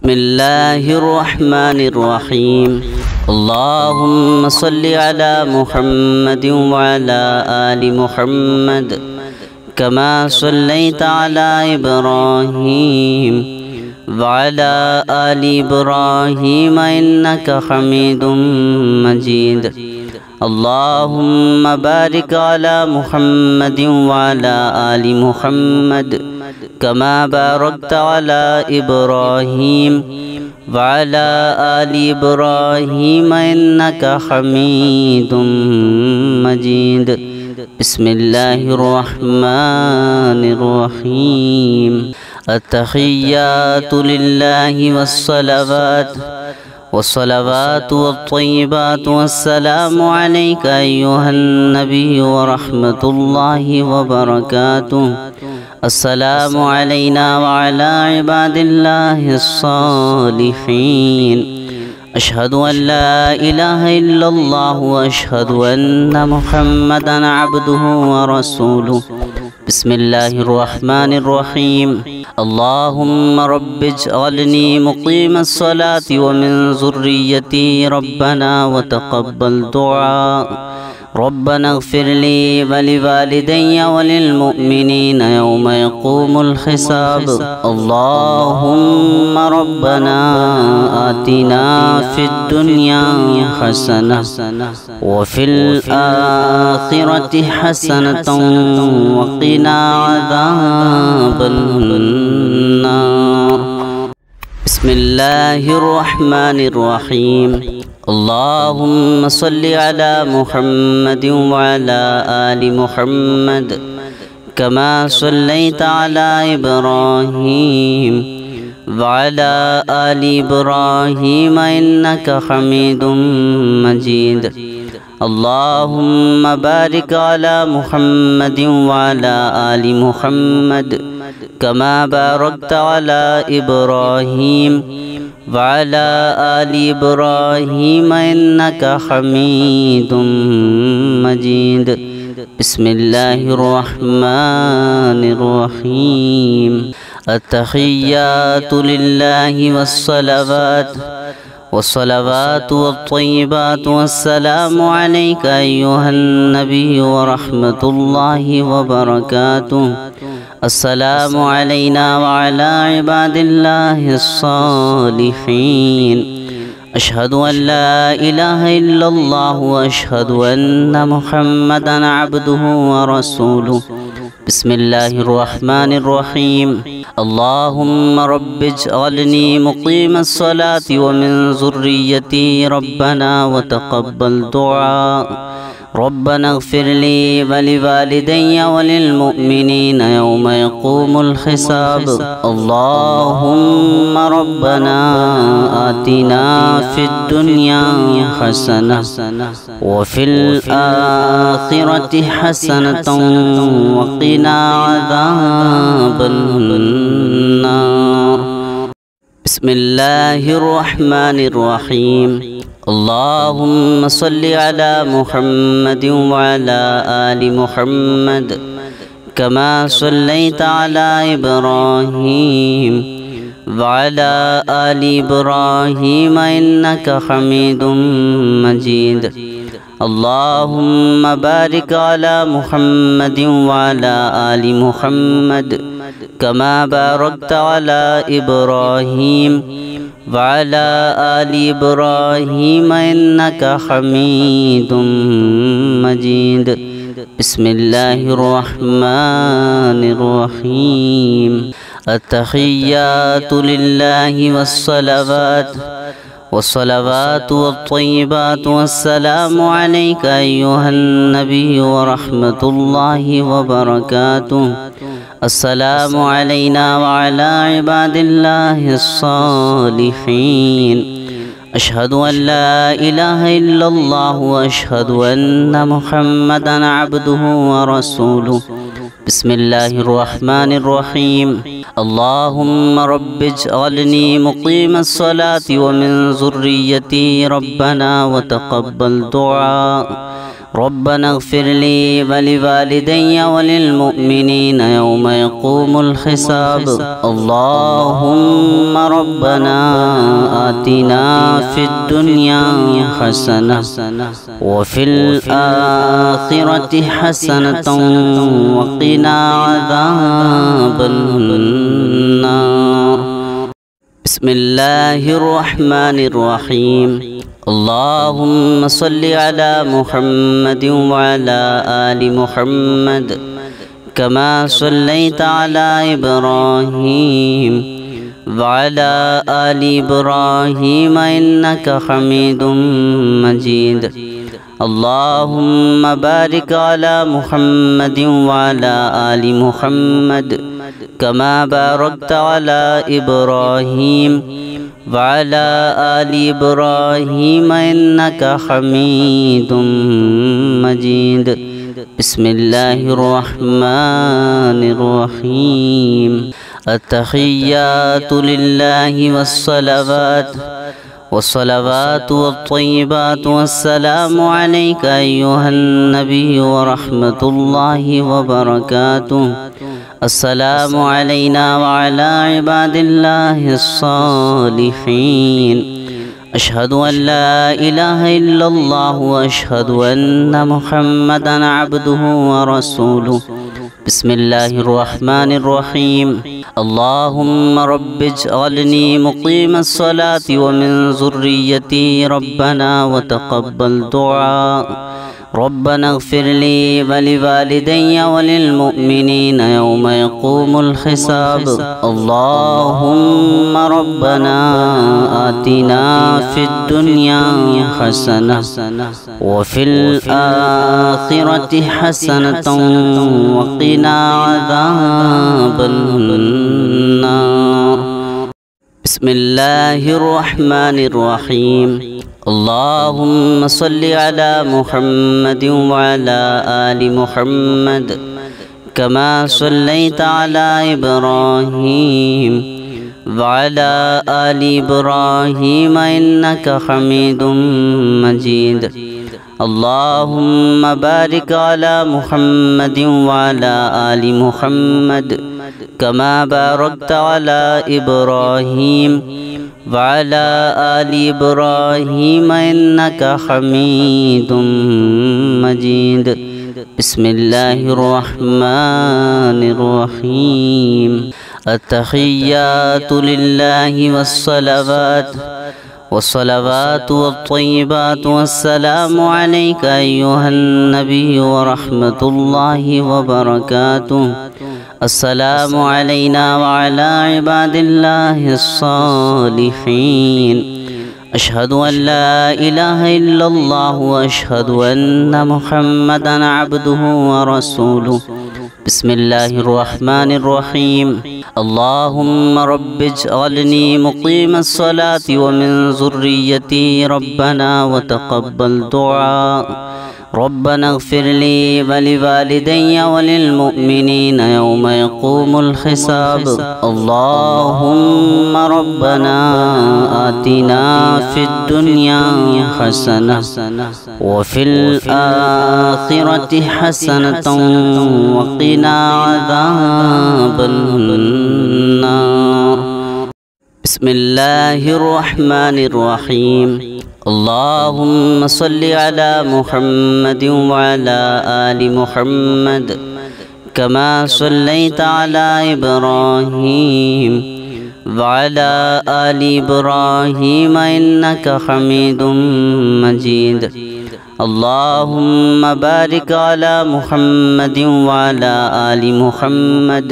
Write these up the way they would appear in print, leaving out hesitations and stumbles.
बिस्मिल्लाहिर्रहमानिर्रहीम। अल्लाहुम्मा सल्लि अला मुहम्मदिन व अला आलि मुहम्मद कमा सल्लैता अला इब्राहीम व अला आलि इब्राहीम इन्नका हमीदुम मजीद। अल्लाहुम्मा बारिक अला मुहम्मदिन व अला आलि मुहम्मद कमा बारकता अला इब्राहीम व अला आलि इब्राहीम इन्नका हमीदुम मजीद। बिस्मिल्लाहिर्रहमानिर्रहीम। अत्तहिय्यातु लिल्लाहि वस्सलावातु वत्तय्यिबातु वस्सलामु अलैका अय्युहन नबिय्यु व रहमतुल्लाहि व बरकातुहु। अस्सलामु अलैना व अला इबादिल्लाहिस सालिहीन। अशहदु अन ला इलाहा इल्लल्लाह व अशहदु अन्ना मुहम्मदन अब्दुहु व रसूलुहु। बिस्मिल्लाहिर्रहमानिर्रहीम। अल्लाहुम्मा रब्बिजअलनी मुक़ीमस्सलाति व मिन ज़ुर्रिय्यती रब्बना व तक़ब्बल दुआ। रब्बना इग़फ़िर ली व लिवालिदैया व लिलमुअ्मिनीना यौमा यक़ूमुल हिसाब। अल्लाहुम्मा रब्बना आतिना फ़िद दुनिया हसनह व फ़िल आख़िरति हसनतन व क़िना अज़ाबन नार। बिस्मिल्लाहिर्रहमानिर्रहीम। अल्लाहुम्मा सल्लि अला मुहम्मदिन व अला आलि मुहम्मद कमा सल्लैता अला इब्राहीम व अला आलि इब्राहीम इन्नका हमीदुम मजीद। अल्लाहुम्मा बारिक अला मुहम्मदिन व अला आलि मुहम्मद कमा बारकता अला इब्राहीम व अला आलि इब्राहीम इन्नका हमीदुम मजीद। बिस्मिल्लाहिर्रहमानिर्रहीम। अत्तहिय्यातु लिल्लाहि वस्सलावातु वत्तय्यिबातु वस्सलामु अलैका अय्युहन नबिय्यु व रहमतुल्लाहि व बरकातुहु। अस्सलामु अलैना व अला इबादिल्लाहिस सालिहीन। अशहदु अन ला इलाहा इल्लल्लाह व अशहदु अन्ना मुहम्मदन अब्दुहु व रसूलुहु। बिस्मिल्लाहिर्रहमानिर्रहीम। अल्लाहुम्मा रब्बिजअलनी मुक़ीमस्सलाति व मिन ज़ुर्रिय्यती रब्बना व तक़ब्बल दुआ। रब्बना इग़फ़िर ली व लिवालिदैया व लिलमुअ्मिनीना यौमा यक़ूमुल हिसाब। अल्लाहुम्मा रब्बना आतिना फ़िद दुनिया हसनह व फ़िल आख़िरति हसनतन व क़िना अज़ाबन नार। बिस्मिल्लाहिर्रहमानिर्रहीम। अल्लाहुम्मा सल्लि अला मुहम्मदिन व अला आलि मुहम्मद कमा सल्लैता अला इब्राहीम व अला आलि इब्राहीम इन्नका हमीदुम मजीद। अल्लाहुम्मा बारिक अला मुहम्मदिन व अला आलि मुहम्मद कमा बारकता अला इब्राहीम व अला आलि इब्राहीम इन्नका हमीदुम मजीद। बिस्मिल्लाहिर्रहमानिर्रहीम। अत्तहिय्यातु लिल्लाहि वस्सलावातु वत्तय्यिबातु वस्सलामु अलैका अय्युहन नबिय्यु व रहमतुल्लाहि व बरकातुहु। अस्सलामु अलैना व अला इबादिल्लाहिस सालिहीन। अशहदु अन ला इलाहा इल्लल्लाह व अशहदु अन्ना मुहम्मदन अब्दुहु व रसूलुहु। बिस्मिल्लाहिर्रहमानिर्रहीम। अल्लाहुम्मा रब्बिजअलनी मुक़ीमस्सलाति व मिन ज़ुर्रिय्यती रब्बना व तक़ब्बल दुआ। ربنا اغفر لي ولوالدي وللمؤمنين يوم يقوم الحساب اللهم ربنا آتنا في الدنيا حسنة وفي الآخرة حسنة وقنا عذاب النار. بسم الله الرحمن الرحيم. اللهم صل على محمد وعلى آل محمد كما صليت على إبراهيم وعلى آل إبراهيم إنك حميد مجيد. اللهم بارك على محمد وعلى آل محمد كما باركت على إبراهيم وعلى آل إبراهيم إنك حميد مجيد. بسم الله الرحمن الرحيم. التحيات لله والصلوات والطيبات والسلام عليك أيها النبي ورحمة الله وبركاته. السلام علينا وعلى عباد الله الصالحين. أشهد أن لا إله إلا الله وأشهد أن محمدا عبده ورسوله. بسم الله الرحمن الرحيم. اللهم رب اجعلني مقيم الصلاة ومن ذريتي ربنا وتقبل دعاء. ربنا اغفر لي ولوالدي وللمؤمنين يوم يقوم الحساب اللهم ربنا آتنا في الدنيا حسنة وفي الآخرة حسنة وقنا عذاب النار. بسم الله الرحمن الرحيم. اللهم صل على محمد وعلى آل محمد كما صليت على إبراهيم وعلى آل إبراهيم إنك حميد مجيد. اللهم بارك على محمد وعلى آل محمد كما باركت على إبراهيم وعلى آل إبراهيم إنك حميد مجيد. بسم الله الرحمن الرحيم. التحيات لله والصلوات والطيبات والسلام عليك أيها النبي ورحمة الله وبركاته. السلام علينا وعلى عباد الله الصالحين. أشهد أن لا إله إلا الله وأشهد أن محمدا عبده ورسوله. بسم الله الرحمن الرحيم. اللهم رب اجعلني مقيم الصلاة ومن ذريتي ربنا وتقبل دعاء. ربنا اغفر لي ولوالدي وللمؤمنين يوم يقوم الحساب اللهم ربنا آتنا في الدنيا حسنة وفي الآخرة حسنة وقنا عذاب النار. بسم الله الرحمن الرحيم. اللهم صل على محمد وعلى آل محمد كما صليت على إبراهيم وعلى آل إبراهيم إنك حميد مجيد. اللهم بارك على محمد وعلى آل محمد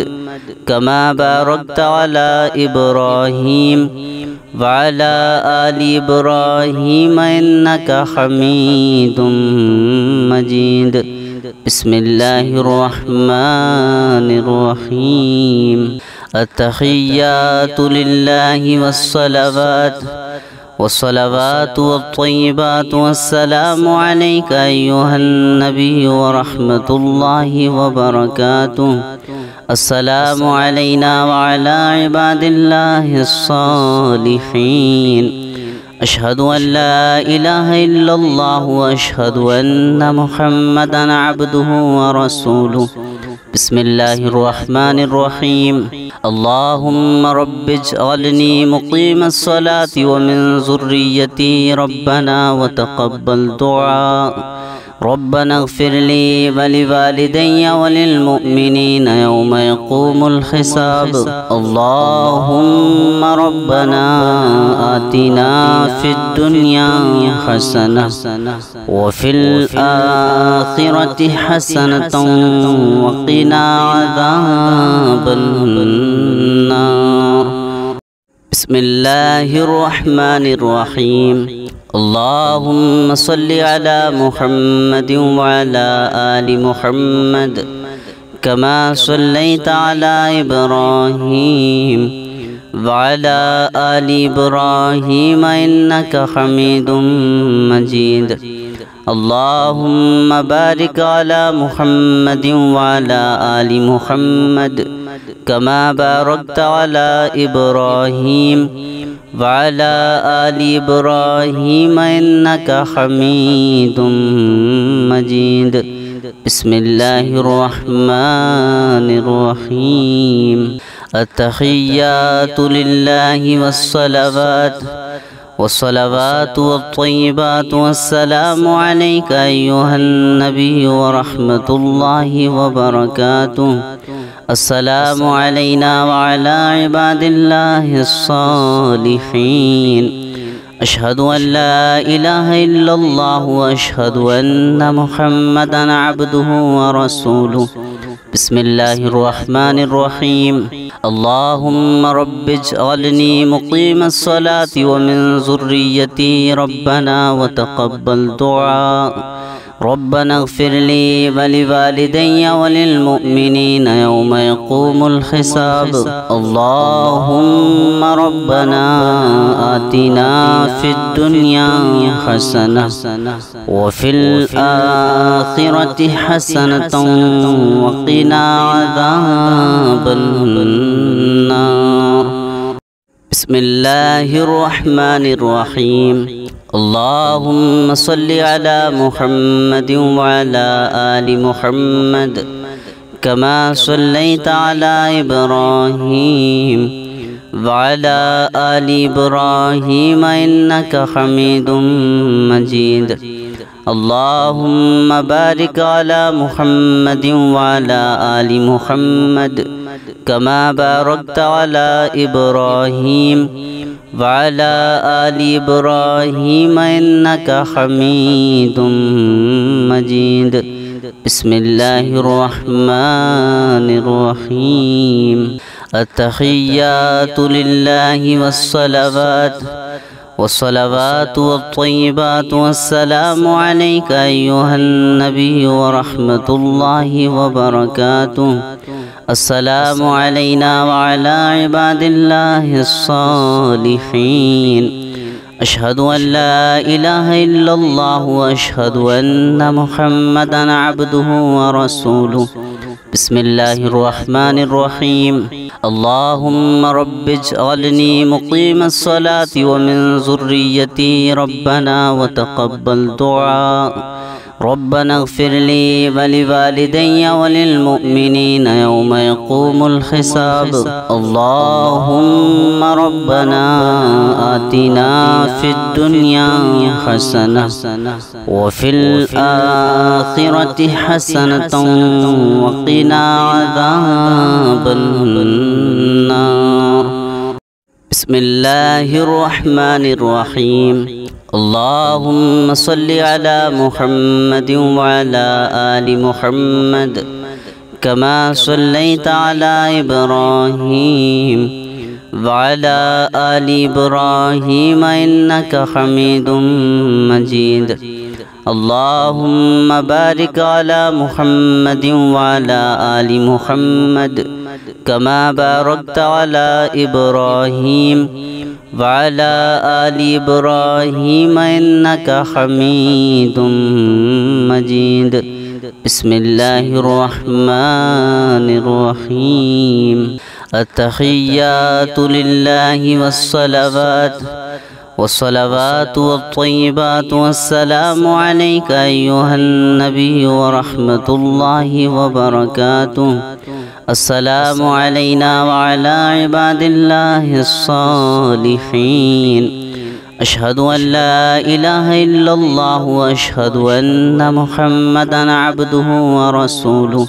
كما باركت على إبراهيم وعلى آل إبراهيم إنك حميد مجيد. بسم الله الرحمن الرحيم. التحيات لله والصلوات والطيبات والسلام عليك أيها النبي ورحمة الله وبركاته. السلام علينا وعلى عباد الله الصالحين. अशहदु अल्ला इलाहा इल्लल्लाह व अशहदु अन्ना मुहम्मदन अब्दुहु व रसूलुहु। बिस्मिल्लाहिर्रहमानिर्रहीम। अल्लाहुम्मा रब्बिजअलनी मुक़ीमस्सलाति व मिन ज़ुर्रिय्यती रब्बना व तक़ब्बल दुआ। रब्बना इग़फ़िरली व लिवालिदैया व लिलमुअ्मिनीना यौम यक़ूमुल हिसाब। अल्लाहुम्मा रब्बना आतिना फिद्दुनिया हसनह व फिल आखिरति हसनतन व क़िना अज़ाबन नार। बिस्मिल्लाहिर्रहमानिर्रहीम। अल्लाहुम्मा सल्लि अला मुहम्मद व अला आलि मुहम्मद कमा सल्लैता अला इब्राहीम व अला आलि इब्राहीम इन्नका हमीदुम मजीद। अल्लाहुम्मा बारिक अला मुहम्मद व अला आलि मुहम्मद कमा बारकता अला इब्राहीम व अला आलि इब्राहीम इन्नका हमीदुम मजीद। बिस्मिल्लाहिर्रहमानिर्रहीम। अत्तहिय्यातु लिल्लाहि वस्सलावातु वत्तय्यिबातु वस्सलामु अलैका अय्युहन नबिय्यु व रहमतुल्लाहि व बरकातुहु। अस्सलामु अलैना व अला इबादिल्लाहिस सालिहीन। अशहदु अल्ला इलाहा इल्लल्लाह व अशहदु अन्ना मुहम्मदन अब्दुहु व रसूलुहु। बिस्मिल्लाहिर्रहमानिर्रहीम। अल्लाहुम्मा रब्बिजअलनी मुक़ीमस्सलाति व मिन ज़ुर्रिय्यती रब्बना व तक़ब्बल दुआ। रब्बना इग़फ़िरली व लिवालिदैया व लिलमुअ्मिनीना यौम यक़ूमुल हिसाब। अल्लाहुम्मा रब्बना आतिना फिद्दुनिया हसनह व फिल आखिरति हसनतन व क़िना अज़ाबन नार। बिस्मिल्लाहिर्रहमानिर्रहीम। अल्लाहुम्मा सल्लि अला मुहम्मद व अला आलि मुहम्मद कमा सल्लैता अला इब्राहीम व अला आलि इब्राहीम इन्नका हमीदुम मजीद। अल्लाहुम्मा बारिक अला मुहम्मद व अला आलि मुहम्मद कमा बारकता अला इब्राहीम व अला आलि इब्राहीम इन्नका हमीदुम मजीद। बिस्मिल्लाहिर्रहमानिर्रहीम। अत्तहिय्यातु लिल्लाहि वस्सलावातु वत्तय्यिबातु वस्सलामु अलैका अय्युहन नबिय्यु व रहमतुल्लाहि व बरकातुहु। अस्सलामु अलैना व अला इबादिल्लाहिस सालिहीन। अशहदु अल्ला इलाहा इल्लल्लाह व अशहदु अन्ना मुहम्मदन अब्दुहु व रसूलुहु। बिस्मिल्लाहिर्रहमानिर्रहीम। अल्लाहुम्मा रब्बिजअलनी मुक़ीमस्सलाति व मिन ज़ुर्रिय्यती रब्बना व तक़ब्बल दुआ। रब्बना इग़फ़िरली व लिवालिदैया व लिलमुअ्मिनीना यौम यक़ूमुल हिसाब। अल्लाहुम्मा रब्बना आतिना फिद्दुनिया हसनह व फिल आखिरति हसनतन व क़िना अज़ाबन नार। बिस्मिल्लाहिर्रहमानिर्रहीम। अल्लाहुम्मा सल्लि अला मुहम्मद व अला आलि मुहम्मद कमा सल्लैता अला इब्राहीम व अला आलि इब्राहीम इन्नका हमीदुम मजीद। अल्लाहुम्मा बारिक अला मुहम्मद व अला आलि मुहम्मद कमा बारकता अला इब्राहीम व अला आलि इब्राहीम इन्नका हमीदुम मजीद। बिस्मिल्लाहिर्रहमानिर्रहीम। अत्तहिय्यातु लिल्लाहि والصلوات والطيبات والسلام عليك أيها النبي ورحمة الله وبركاته. السلام علينا وعلى عباد الله الصالحين. أشهد أن لا إله إلا الله وأشهد أن محمدا عبده ورسوله.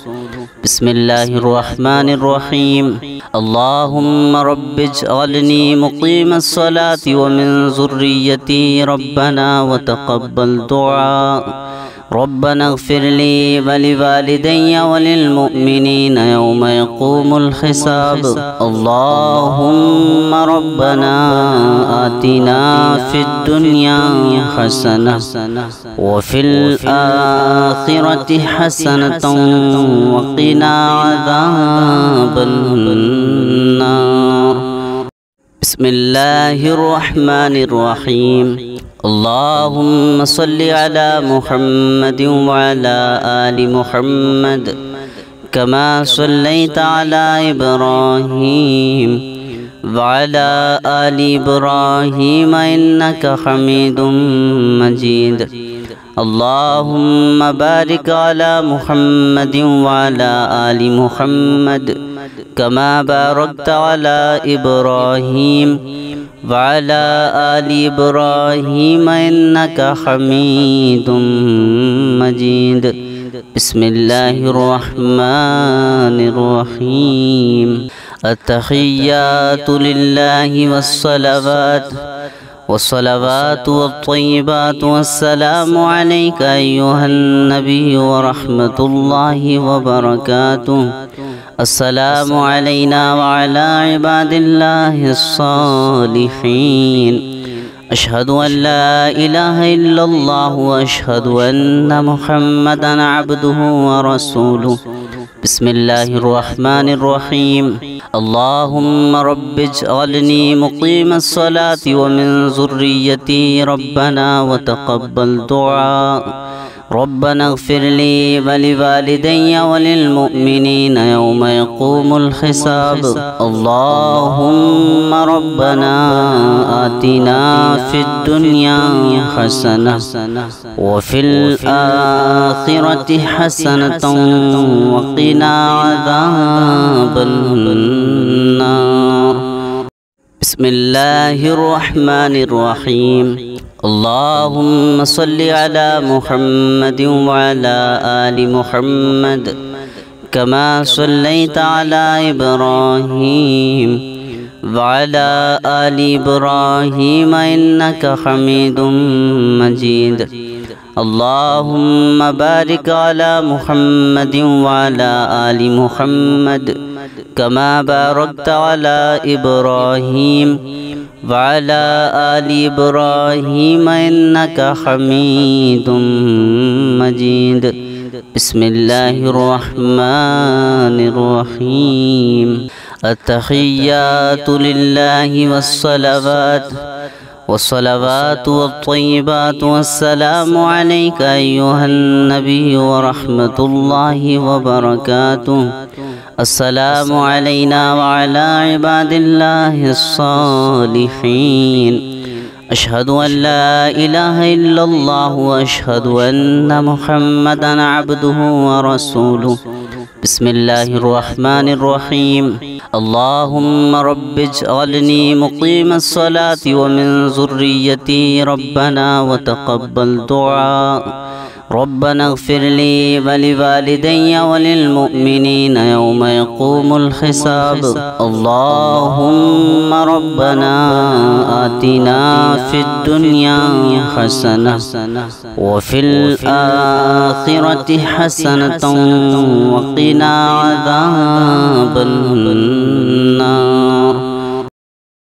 بسم الله الرحمن الرحيم. اللهم رب اجعلني مقيم الصلاة ومن ذريتي ربنا وتقبل دعاء. ربنا اغفر لي ولوالدي وللمؤمنين يوم يقوم الحساب. اللهم ربنا آتنا في الدنيا حسنة وفي الآخرة حسنة وقنا عذاب النار. بسم الله الرحمن الرحيم. اللهم صل على محمد وعلى آل محمد كما صليت على إبراهيم وعلى آل إبراهيم إنك حميد مجيد. اللهم بارك على محمد وعلى آل محمد كما باركت على إبراهيم وعلى آل إبراهيم إنك حميد مجيد. بسم الله الرحمن الرحيم. التحيات لله والصلوات والطيبات والسلام عليك أيها النبي ورحمة الله وبركاته. السلام علينا وعلى عباد الله الصالحين. أشهد أن لا إله إلا الله وأشهد أن محمدا عبده ورسوله. بسم الله الرحمن الرحيم. اللهم رب اجعلني مقيم الصلاة ومن ذريتي ربنا وتقبل دعاء. ربنا اغفر لي ولوالدي وللمؤمنين يوم يقوم الحساب. اللهم ربنا آتنا في الدنيا حسنة وفي الآخرة حسنة وقنا عذاب النار. بسم الله الرحمن الرحيم. اللهم صل على محمد وعلى آل محمد كما صليت على إبراهيم وعلى آل إبراهيم إنك حميد مجيد. اللهم بارك على محمد وعلى آل محمد كما باركت على إبراهيم وعلى آل إبراهيم إنك حميد مجيد. بسم الله الرحمن الرحيم. التحيات لله والصلوات والطيبات والسلام عليك أيها النبي ورحمة الله وبركاته. السلام علينا وعلى عباد الله الصالحين. أشهد أن لا إله إلا الله وأشهد أن محمدا عبده ورسوله. بسم الله الرحمن الرحيم. اللهم رب اجعلني مقيم الصلاة ومن ذريتي ربنا وتقبل دعاء. ربنا اغفر لي ولوالدي وللمؤمنين يوم يقوم الحساب. اللهم ربنا آتنا في الدنيا حسنة وفي الآخرة حسنة وقنا عذاب النار.